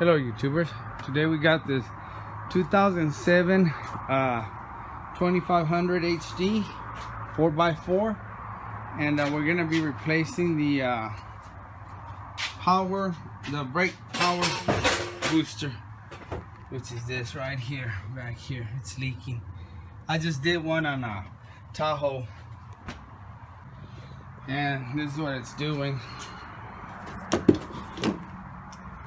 Hello YouTubers. Today we got this 2007 2500 HD 4x4, and we're gonna be replacing the brake power booster, which is this right here, back here. It's leaking. I just did one on a Tahoe, and this is what it's doing.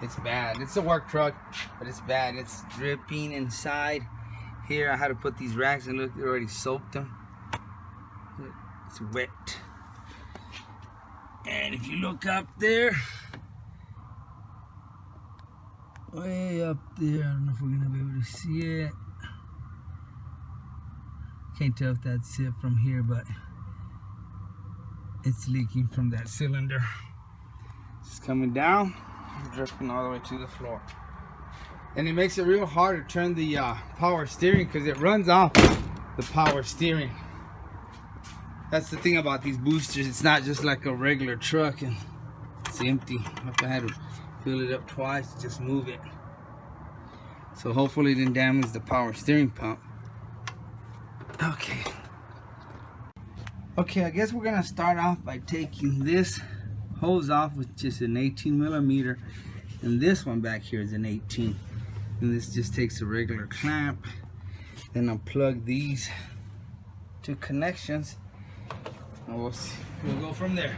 It's bad. It's a work truck, but it's bad. It's dripping inside. Here I had to put these racks, and look, they already soaked them. Look, it's wet. And if you look up there, way up there, I don't know if we're gonna be able to see it. Can't tell if that's it from here, but it's leaking from that cylinder. It's coming down, dripping all the way to the floor, and it makes it real hard to turn the power steering because it runs off the power steering. That's the thing about these boosters. It's not just like a regular truck and it's empty. If I had to fill it up twice, just move it. So hopefully it didn't damage the power steering pump. Okay, I guess we're gonna start off by taking this hose off, which is an 18mm, and this one back here is an 18, and this just takes a regular clamp. Then unplug these two connections, and we'll go from there.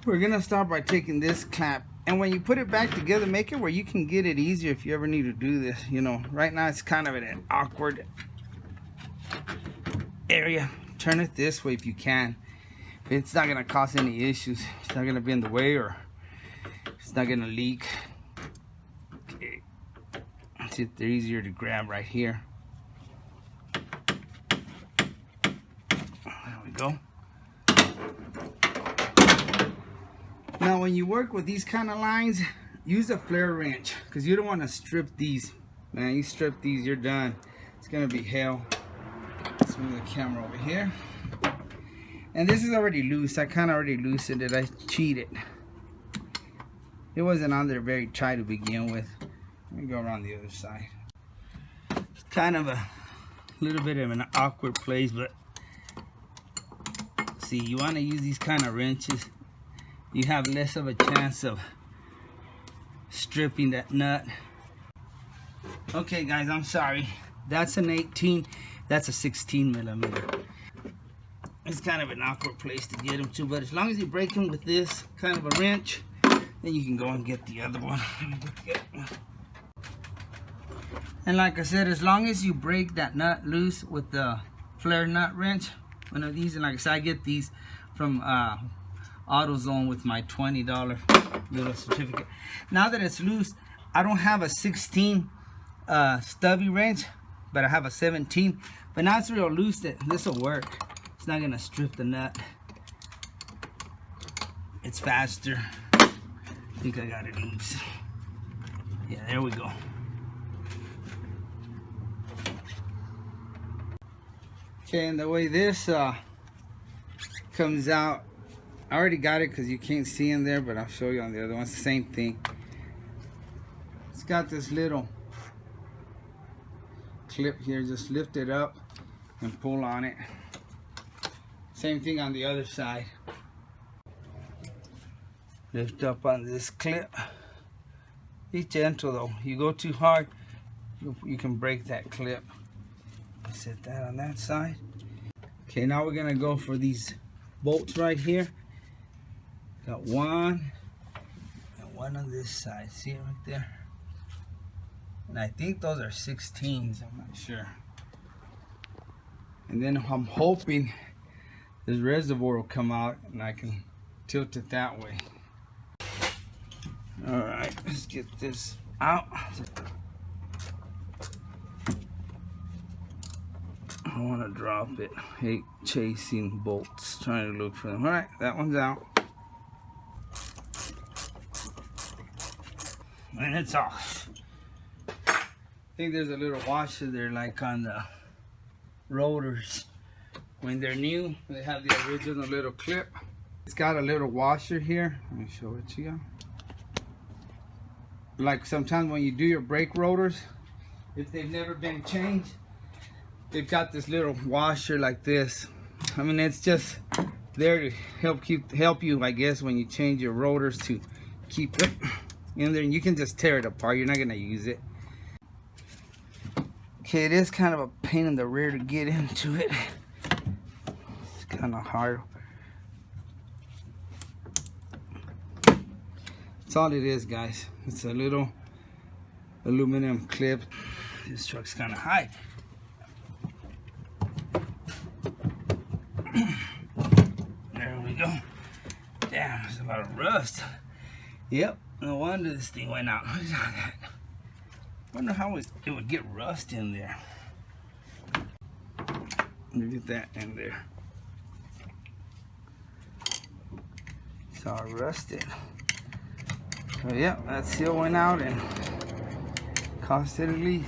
We're gonna start by taking this clamp, and when you put it back together, make it where you can get it easier if you ever need to do this. You know, right now it's kind of in an awkward area. Turn it this way if you can. It's not gonna cause any issues. It's not gonna be in the way, or it's not gonna leak. Okay, see if they're easier to grab right here. There we go. Now when you work with these kind of lines, use a flare wrench, because you don't want to strip these. Man, you strip these, you're done. It's gonna be hell. Let's move the camera over here. And this is already loose. I kind of already loosened it. I cheated. It wasn't on there very tight to begin with. Let me go around the other side. It's kind of a little bit of an awkward place, but see, you want to use these kind of wrenches. You have less of a chance of stripping that nut. Okay guys, I'm sorry. That's an 18. That's a 16mm. It's kind of an awkward place to get them to, but as long as you break them with this kind of a wrench, then you can go and get the other one. And like I said, as long as you break that nut loose with the flare nut wrench, one of these, and like I said, I get these from AutoZone with my $20 little certificate. Now that it's loose, I don't have a 16 stubby wrench, but I have a 17. But now it's real loose, that this will work. It's not gonna strip the nut. It's faster. I think I got it loose. Yeah, there we go. Okay, and the way this comes out, I already got it because you can't see in there, but I'll show you on the other one. It's the same thing. It's got this little clip here. Just lift it up and pull on it. Same thing on the other side. Lift up on this clip. Be gentle though. You go too hard, you can break that clip. Set that on that side. Okay, now we're gonna go for these bolts right here. Got one and one on this side. See it right there? And I think those are 16s. I'm not sure. And then I'm hoping this reservoir will come out and I can tilt it that way. Alright, let's get this out. I want to drop it. Hate chasing bolts, trying to look for them. Alright, that one's out. And it's off. I think there's a little washer there, like on the rotors. When they're new, they have the original little clip. It's got a little washer here. Let me show it to you. like sometimes when you do your brake rotors, if they've never been changed, they've got this little washer like this. I mean, it's just there to help you, I guess, when you change your rotors, to keep it in there. And you can just tear it apart. You're not gonna use it. Okay, it is kind of a pain in the rear to get into it. It's kind of hard. That's all it is, guys. It's a little aluminum clip. This truck's kind of high. There we go. Damn, there's a lot of rust. Yep, no wonder this thing went out. Look at that. Wonder how it would get rust in there. Look at that in there. It's all rusted. So yeah, that seal went out and caused it to leak.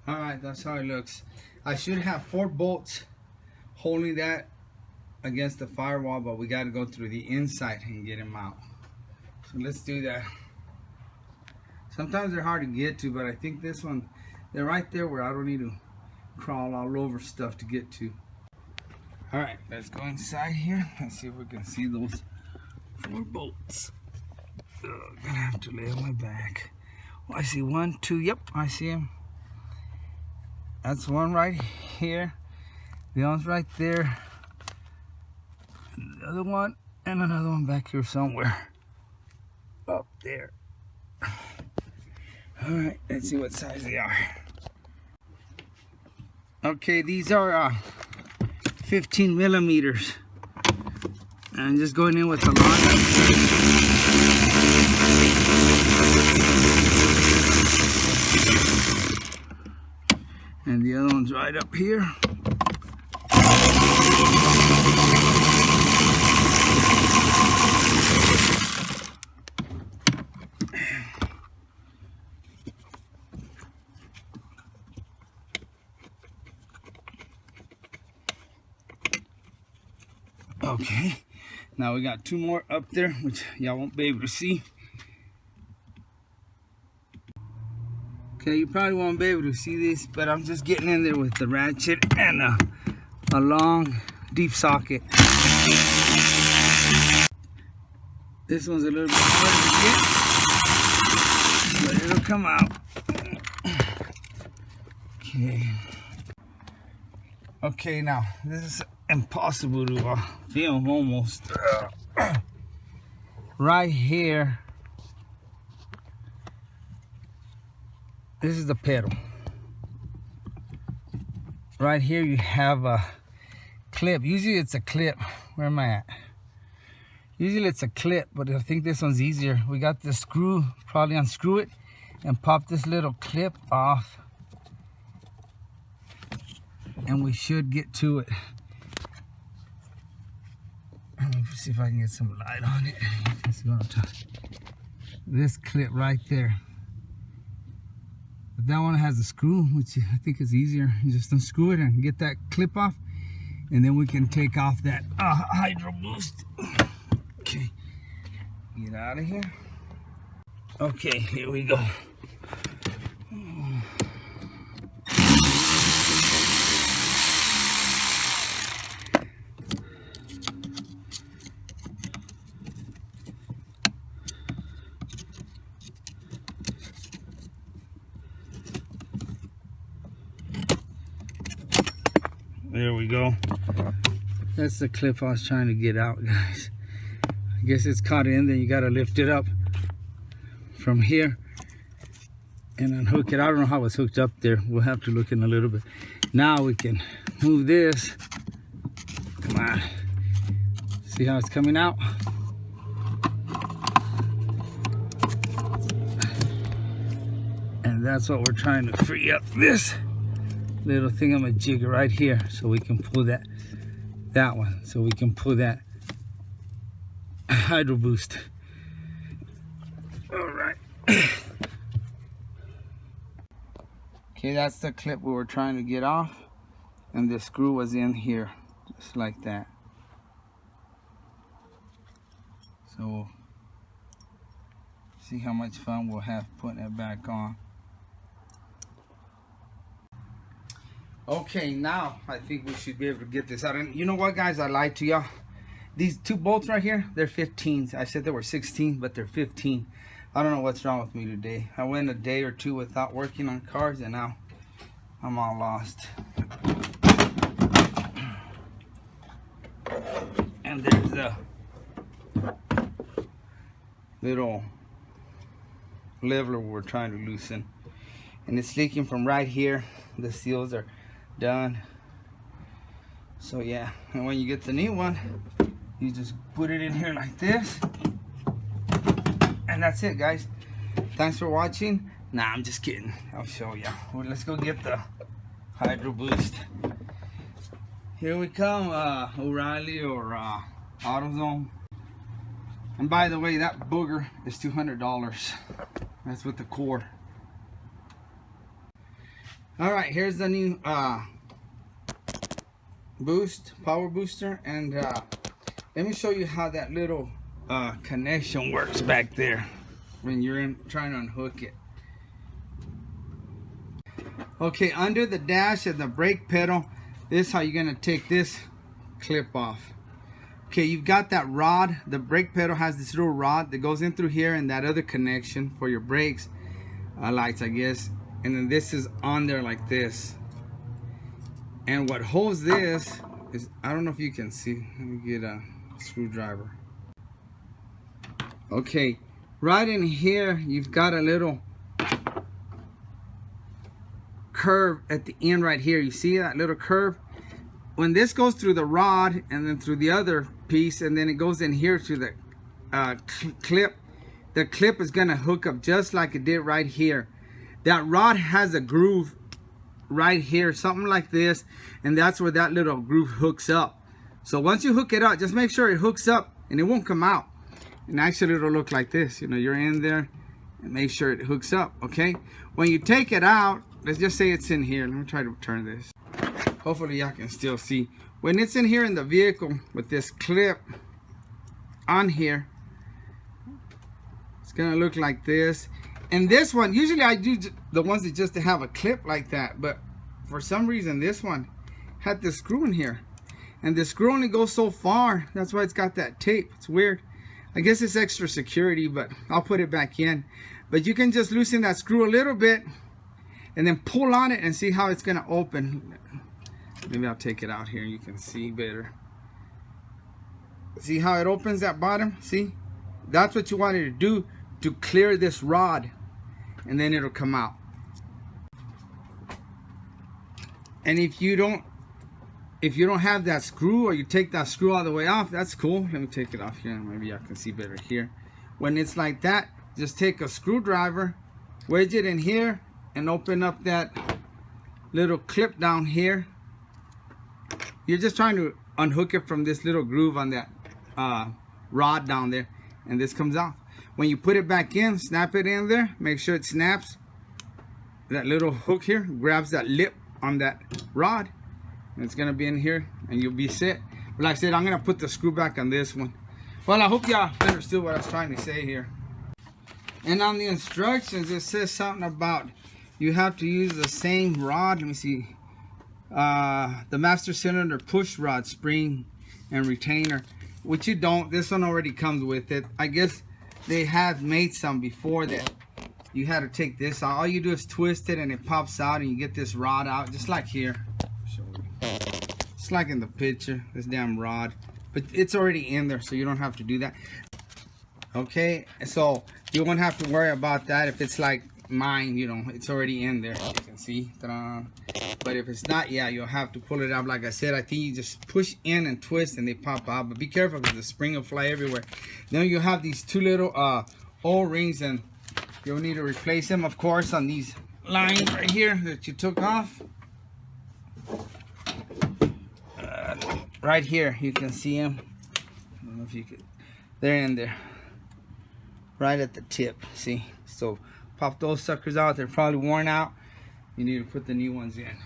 Alright, that's how it looks. I should have 4 bolts holding that against the firewall, but we got to go through the inside and get them out. So let's do that. Sometimes they're hard to get to, but I think this one, they're right there where I don't need to crawl all over stuff to get to. Alright, let's go inside here and see if we can see those 4 bolts. I'm gonna have to lay on my back. Oh, I see 1, 2, yep, I see him. That's one right here. The other one's right there. The other one, and another one back here somewhere. Up there. Alright, let's see what size they are. Okay, these are 15 millimeters. And I'm just going in with a line. And the other one's right up here. Okay, now we got 2 more up there, which y'all won't be able to see. Okay, you probably won't be able to see this, but I'm just getting in there with the ratchet and a long, deep socket. This one's a little bit harder to get, but it'll come out. Okay. Okay, now, this is impossible to film almost. Right here, this is the pedal. Right here you have a clip. Usually it's a clip. Where am I at? Usually it's a clip, but I think this one's easier. We got the screw, probably unscrew it and pop this little clip off, and we should get to it. Let me see if I can get some light on it. You can see what I'm talking. This clip right there. But that one has a screw, which I think is easier. You just unscrew it and get that clip off, and then we can take off that hydro boost. Okay, get out of here. Okay, here we go. There we go. That's the clip I was trying to get out, guys. I guess it's caught in, then you got to lift it up from here and unhook it. I don't know how it's hooked up there. We'll have to look in a little bit. Now we can move this. Come on. See how it's coming out? And that's what we're trying to free up, this little thingamajig right here, so we can pull that one, so we can pull that hydro boost. All right. Okay, that's the clip we were trying to get off, and the screw was in here, just like that. So See how much fun we'll have putting it back on. Okay, now I think we should be able to get this out. And you know what, guys? I lied to y'all. These two bolts right here, they're 15s. I said they were 16, but they're 15. I don't know what's wrong with me today. I went a day or two without working on cars, and now I'm all lost. And there's the little leveler we're trying to loosen. And it's leaking from right here. The seals are done. So yeah, and when you get the new one, you just put it in here like this. And that's it, guys. Thanks for watching. Nah, I'm just kidding. I'll show you. Well, let's go get the Hydro Boost. Here we come, O'Reilly or AutoZone. And by the way, that booger is $200. That's with the cord. All right, here's the new power booster, and let me show you how that little connection works back there when you're trying to unhook it. Okay, under the dash of the brake pedal, this is how you're gonna take this clip off. Okay, you've got that rod. The brake pedal has this little rod that goes in through here, and that other connection for your brakes lights, I guess. And then this is on there like this. And what holds this is, I don't know if you can see. Let me get a screwdriver. Okay, right in here, you've got a little curve at the end right here. You see that little curve? When this goes through the rod and then through the other piece, and then it goes in here to the clip, the clip is gonna hook up just like it did right here. That rod has a groove right here, something like this, and that's where that little groove hooks up. So once you hook it up, just make sure it hooks up and it won't come out. And actually it'll look like this. You know, you're in there and make sure it hooks up, okay? When you take it out, let's just say it's in here. Let me try to turn this. Hopefully y'all can still see. When it's in here in the vehicle with this clip on here, it's gonna look like this. And this one, usually I do the ones that just have a clip like that, but for some reason this one had this screw in here, and the screw only goes so far. That's why it's got that tape. It's weird. I guess it's extra security, but I'll put it back in. But you can just loosen that screw a little bit and then pull on it and see how it's gonna open. Maybe I'll take it out here, you can see better. See how it opens that bottom? See? That's what you wanted to do to clear this rod, and then it'll come out. And if you don't have that screw, or you take that screw all the way off, that's cool. Let me take it off here, maybe I can see better here. When it's like that, just take a screwdriver, wedge it in here, and open up that little clip down here. You're just trying to unhook it from this little groove on that rod down there, and this comes off. When you put it back in, snap it in there, make sure it snaps. That little hook here grabs that lip on that rod, and it's gonna be in here, and you'll be set. But like I said, I'm gonna put the screw back on this one. Well, I hope y'all understood what I was trying to say here. And on the instructions, it says something about you have to use the same rod. Let me see. The master cylinder push rod, spring and retainer, which you don't. This one already comes with it. I guess they have made some before that you had to take this out. All you do is twist it and it pops out, and you get this rod out, just like here. Just like in the picture, this damn rod. But it's already in there, so you don't have to do that. Okay, so you won't have to worry about that if it's like mine, you know, it's already in there. You can see. But if it's not, yeah, you'll have to pull it out. Like I said, I think you just push in and twist and they pop out. But be careful because the spring will fly everywhere. Then you have these two little O-rings, and you'll need to replace them, of course, on these lines right here that you took off. Right here, you can see them. I don't know if you could. They're in there. Right at the tip, see? So pop those suckers out. They're probably worn out. You need to put the new ones in.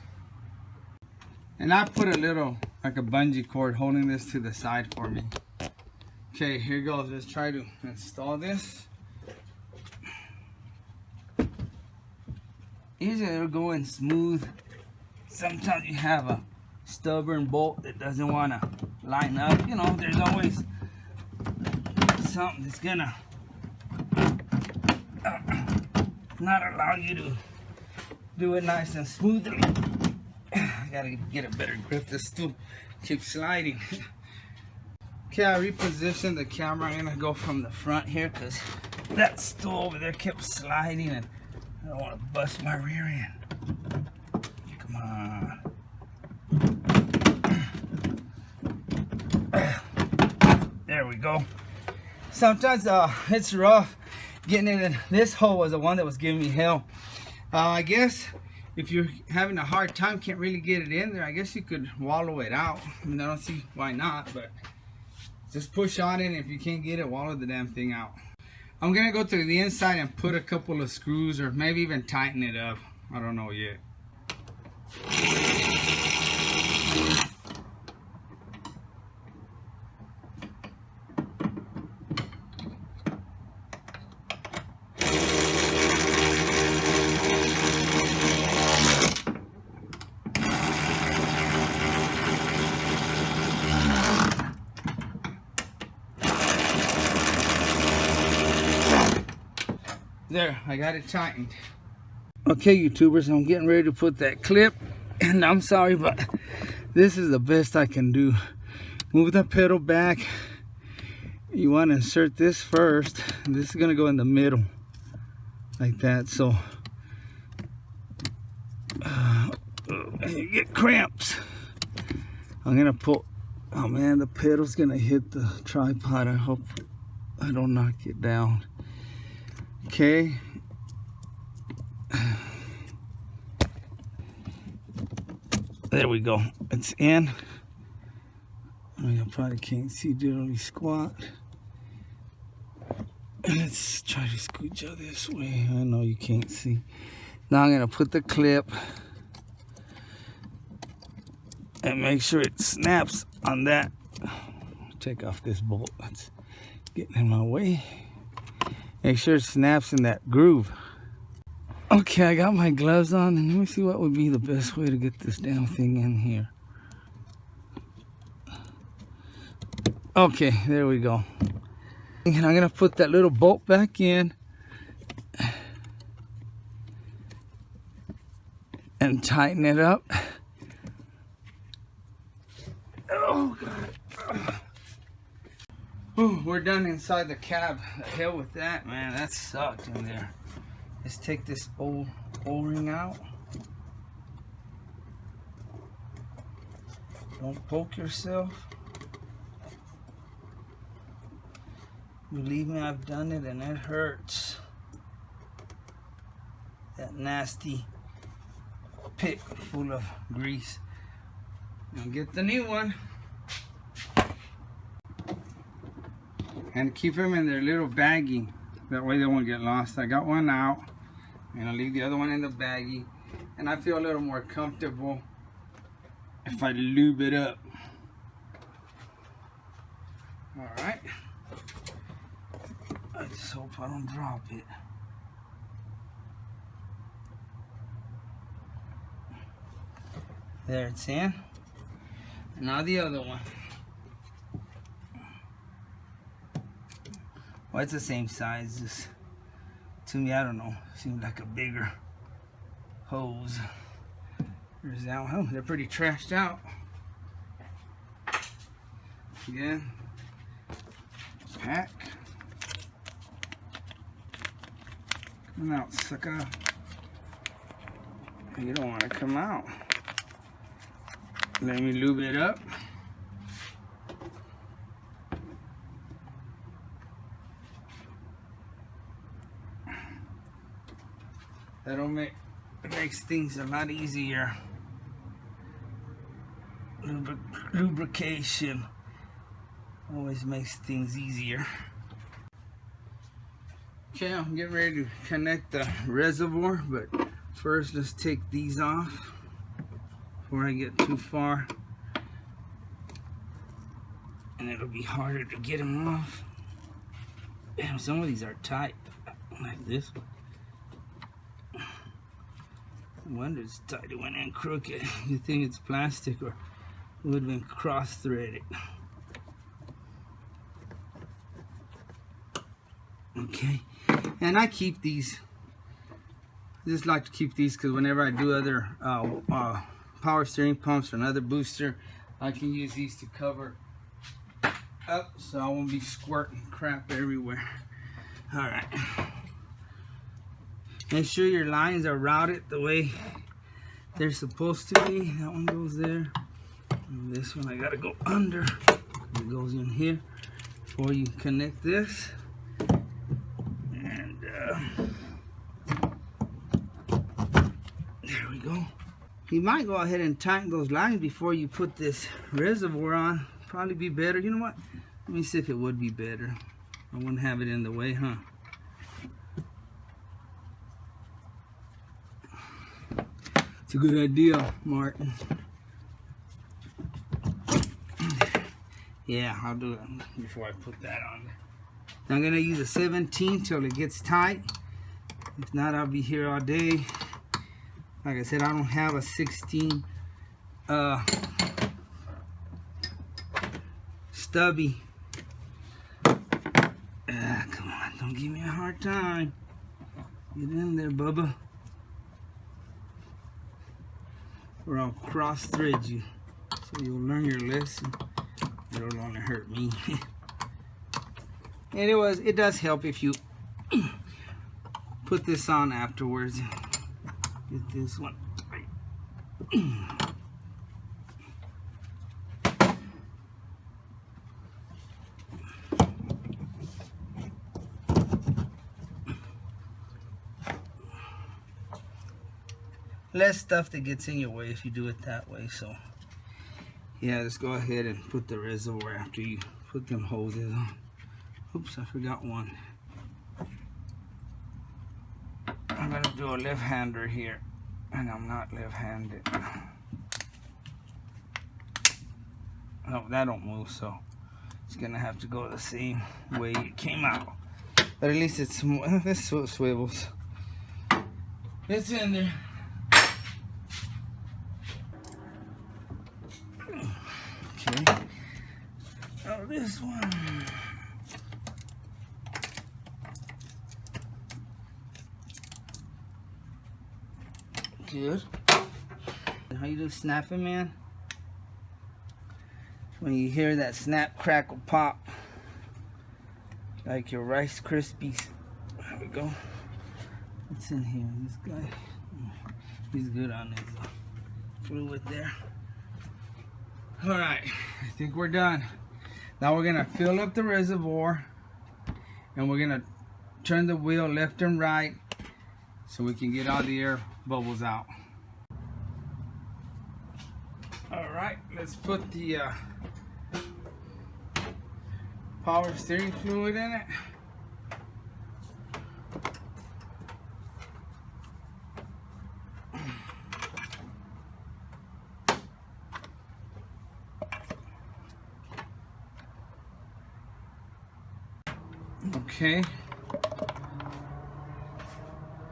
And I put a little, like a bungee cord holding this to the side for me. Okay, here goes. Let's try to install this. Usually it'll go in smooth. Sometimes you have a stubborn bolt that doesn't want to line up. You know, there's always something that's gonna not allow you to do it nice and smoothly. I gotta get a better grip. This stool keeps sliding. Okay, I repositioned the camera. I'm gonna go from the front here because that stool over there kept sliding and I don't want to bust my rear end. Come on. There we go. Sometimes it's rough getting it in. This hole was the one that was giving me hell. I guess if you're having a hard time, can't really get it in there, I guess you could wallow it out. I mean, I don't see why not, but just push on it, and if you can't get it, wallow the damn thing out. I'm gonna go to the inside and put a couple of screws, or maybe even tighten it up. I don't know yet. There, I got it tightened. Okay, YouTubers, I'm getting ready to put that clip, and I'm sorry, but this is the best I can do. Move the pedal back. You want to insert this first. This is gonna go in the middle, like that. So you get cramps. I'm gonna pull. Oh man, the pedal's gonna hit the tripod. I hope I don't knock it down. Okay. There we go. It's in. I mean, I probably can't see diddly squat. Let's try to scooch out this way. I know you can't see. Now I'm gonna put the clip and make sure it snaps on that. Take off this bolt. That's getting in my way. Make sure it snaps in that groove. Okay, I got my gloves on, and let me see what would be the best way to get this damn thing in here. Okay, there we go. And I'm gonna put that little bolt back in and tighten it up. Oh God. Ooh, we're done inside the cab. The hell with that, man. That sucked in there. Let's take this old O-ring out. Don't poke yourself. Believe me, I've done it and it hurts. That nasty pit full of grease. Now get the new one. And keep them in their little baggie. That way they won't get lost. I got one out. And I'll leave the other one in the baggie. And I feel a little more comfortable if I lube it up. Alright. I just hope I don't drop it. There, it's in. And now the other one. Well, it's the same size. Just, to me, I don't know. Seems like a bigger hose. There's that one. Oh, they're pretty trashed out. Again, pack. Come out, sucker. You don't want to come out. Let me lube it up. It makes things a lot easier. Lubrication always makes things easier. Okay, I'm getting ready to connect the reservoir, but first let's take these off before I get too far. And it'll be harder to get them off. Damn, some of these are tight, like this one. No wonder it's tight. It went in crooked. You think it's plastic, or it would have been cross-threaded. Okay, and I keep these. I just like to keep these because whenever I do other power steering pumps or another booster, I can use these to cover up so I won't be squirting crap everywhere. Alright. Make sure your lines are routed the way they're supposed to be. That one goes there. And this one I gotta go under. It goes in here before you connect this. And there we go. You might go ahead and tighten those lines before you put this reservoir on. Probably be better. You know what? Let me see if it would be better. I wouldn't have it in the way, huh? It's a good idea, Martin. Yeah, I'll do it before I put that on. Now I'm gonna use a 17 till it gets tight. If not, I'll be here all day. Like I said, I don't have a 16 stubby. Come on, don't give me a hard time. Get in there, Bubba. Or I'll cross thread you, so you'll learn your lesson. It'll only hurt me. And it does help if you put this on afterwards. Get this one right. Less stuff that gets in your way if you do it that way. So yeah, let's go ahead and put the reservoir after you put them hoses on. Oops, I forgot one. I'm gonna do a left-hander here, and I'm not left-handed. No, that don't move, so it's gonna have to go the same way it came out. But at least it's this swivels. It's in there. Okay. Oh, this one. Good. How you do snapping, man? When you hear that snap, crackle, pop, like your Rice Krispies. There we go. What's in here? This guy, he's good on his fluid there. All right, I think we're done. Now we're gonna fill up the reservoir, and we're gonna turn the wheel left and right so we can get all the air bubbles out. All right, let's put the power steering fluid in it. Okay,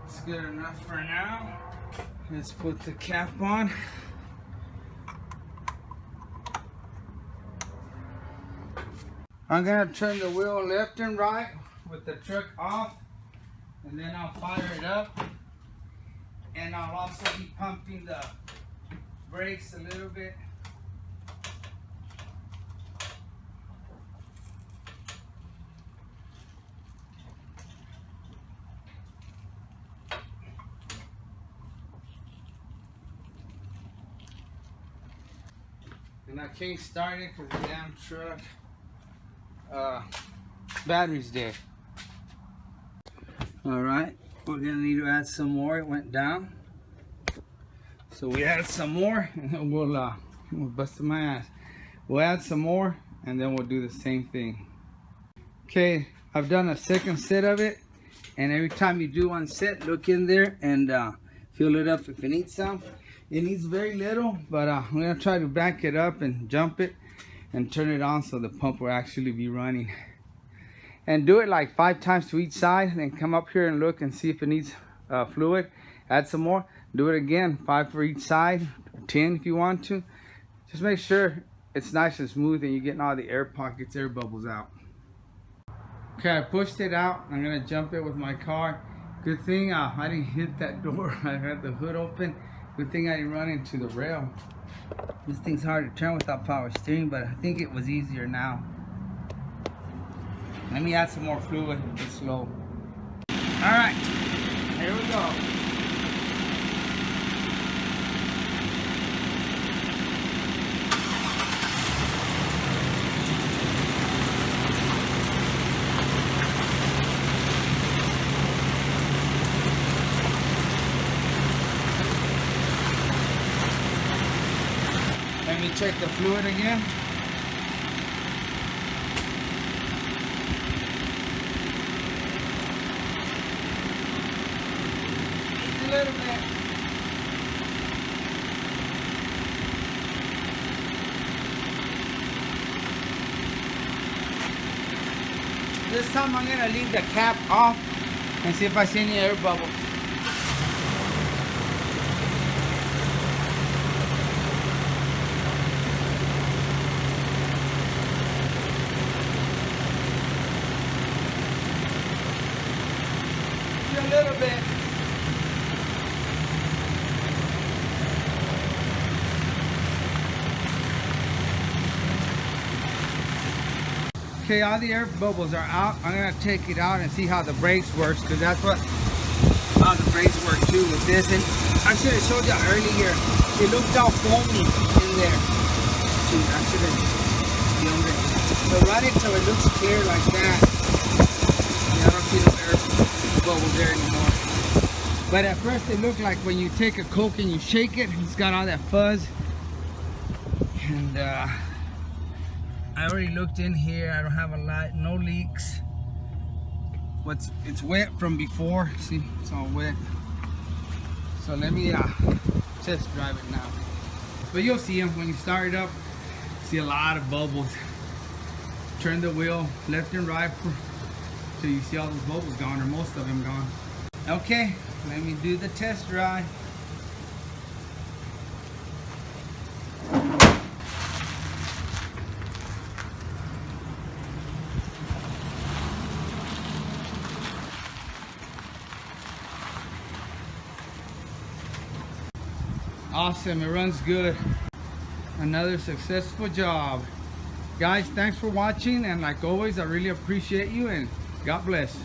it's good enough for now. Let's put the cap on. I'm gonna turn the wheel left and right with the truck off, and then I'll fire it up. And I'll also be pumping the brakes a little bit. And I can't start it because the damn truck battery's dead. Alright, we're gonna need to add some more. It went down. So we add some more and we'll bust my ass. We'll add some more and then we'll do the same thing. Okay, I've done a second set of it, and every time you do one set, look in there and fill it up if it needs some. It needs very little, but I'm gonna try to back it up and jump it and turn it on so the pump will actually be running. And do it like 5 times to each side, and then come up here and look and see if it needs fluid. Add some more. Do it again, 5 for each side, 10 if you want to. Just make sure it's nice and smooth and you're getting all the air pockets, air bubbles out. Okay, I pushed it out. I'm gonna jump it with my car. Good thing I didn't hit that door. I had the hood open. Good thing I didn't run into the rail. This thing's hard to turn without power steering, but I think it was easier now. Let me add some more fluid. It's slow. All right, here we go. Let me check the fluid again. Just a little bit. This time I'm gonna leave the cap off and see if I see any air bubbles. A little bit. Okay, all the air bubbles are out. I'm gonna take it out and see how the brakes works, because that's what how the brakes work too with this. And I should have showed you earlier. It looked all foamy in there. Shoot, I should have filmed it. So run it till it looks clear like that. Yeah, I don't see no air bubbles there anymore. But at first it looked like when you take a Coke and you shake it, it's got all that fuzz. And I already looked in here. I don't have a lot, no leaks. It's wet from before. See, it's all wet. So let me test drive it now. But you'll see them when you start it up. See a lot of bubbles. Turn the wheel left and right till you see all those bubbles gone, or most of them gone. Okay, let me do the test drive. Awesome, it runs good. Another successful job. Guys, thanks for watching, and like always, I really appreciate you, and God bless.